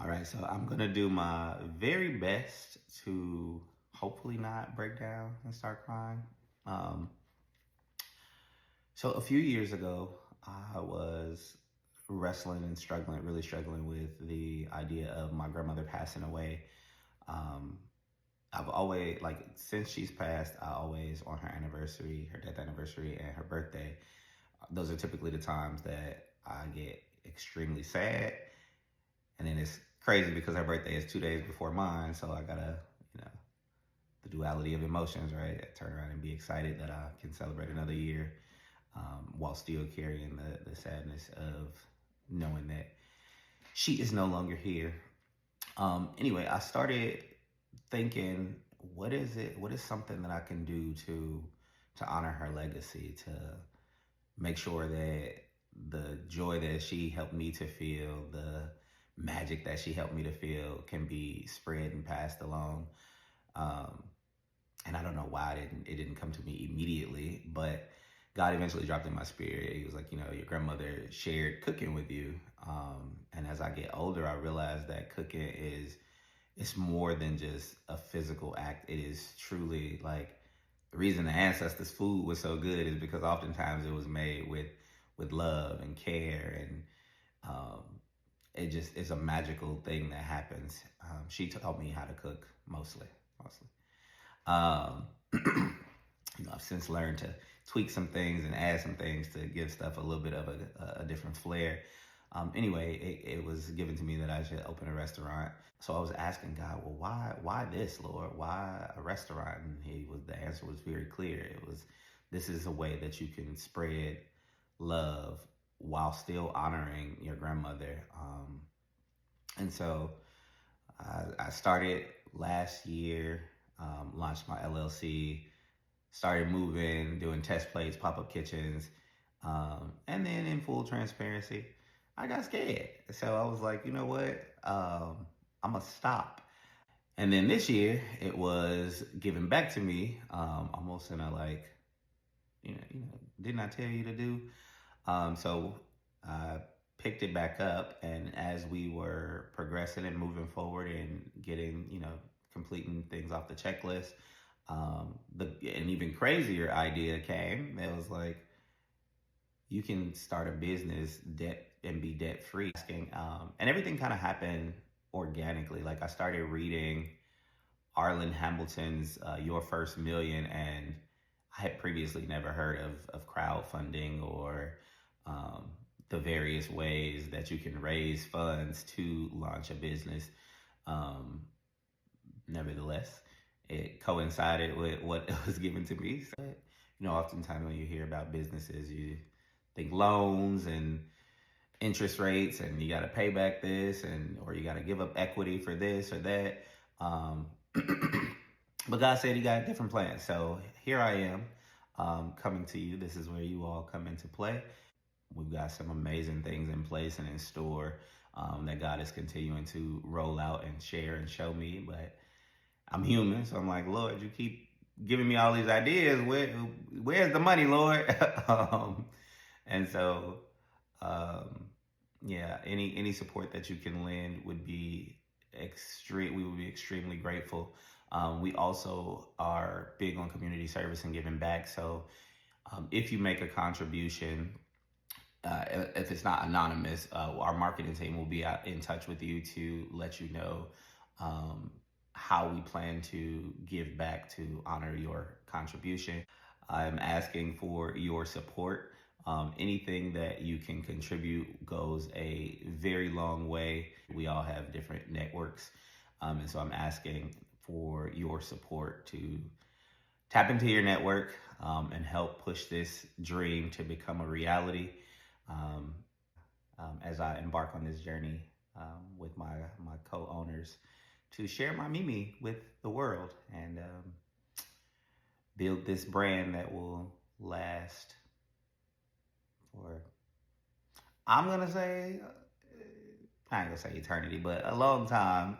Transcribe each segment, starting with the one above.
All right, so I'm gonna do my very best to hopefully not break down and start crying. Um, so a few years ago, I was wrestling and struggling, really struggling with the idea of my grandmother passing away. Um, I've always, like, since she's passed, I always, on her anniversary, her death anniversary, and her birthday, those are typically the times that I get extremely sad. And then it's crazy because her birthday is 2 days before mine, so I gotta, you know, the duality of emotions, right? I turn around and be excited that I can celebrate another year, while still carrying the sadness of knowing that she is no longer here. Anyway, I started thinking, what is it? What is something that I can do to honor her legacy, to make sure that the joy that she helped me to feel, the magic that she helped me to feel, can be spread and passed along. Um, and I don't know why it didn't come to me immediately, but God eventually dropped in my spirit. He was like, your grandmother shared cooking with you. And as I get older, I realized that cooking it's more than just a physical act. It is truly like the reason the ancestors' food was so good is because oftentimes it was made with love and care, and um, it's a magical thing that happens. She taught me how to cook mostly. Um, I've since learned to tweak some things and add some things to give stuff a little bit of a different flair. Anyway, it was given to me that I should open a restaurant. So I was asking God, well, why this, Lord? Why a restaurant? And the answer was very clear. This is a way that you can spread love while still honoring your grandmother. And so I started last year, launched my LLC, started moving, doing test plates, pop-up kitchens. And then in full transparency, I got scared. So I was like, you know what? I'm gonna stop. And then this year it was given back to me, almost in a like, didn't I tell you to do? So I picked it back up, and as we were progressing and moving forward and getting, completing things off the checklist, an even crazier idea came. It was like, you can start a business debt and be debt free. And everything kind of happened organically. Like, I started reading Arlen Hamilton's Your First Million, and I had previously never heard of crowdfunding or the various ways that you can raise funds to launch a business. Um, Nevertheless, it coincided with what was given to me. So, oftentimes when you hear about businesses, you think loans and interest rates, and you got to pay back this, or you got to give up equity for this or that. Um, but God said He got a different plan. So here I am, coming to you. This is where you all come into play. We've got some amazing things in place and in store, that God is continuing to roll out and share and show me. But I'm human, so I'm like, Lord, you keep giving me all these ideas. Where's the money, Lord? And so, um, yeah, any support that you can lend would be extreme. We would be extremely grateful. We also are big on community service and giving back. So, if you make a contribution, if it's not anonymous, our marketing team will be in touch with you to let you know how we plan to give back to honor your contribution. I'm asking for your support. Anything that you can contribute goes a very long way. We all have different networks. And so I'm asking for your support to tap into your network, and help push this dream to become a reality, um, as I embark on this journey, with my co-owners, to share my Mimi with the world, and build this brand that will last for, I'm gonna say, I ain't gonna say eternity, but a long time.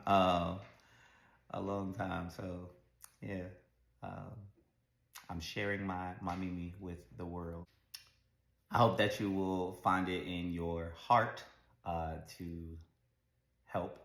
A long time. So yeah, um, I'm sharing my Mimi with the world. I hope that you will find it in your heart, to help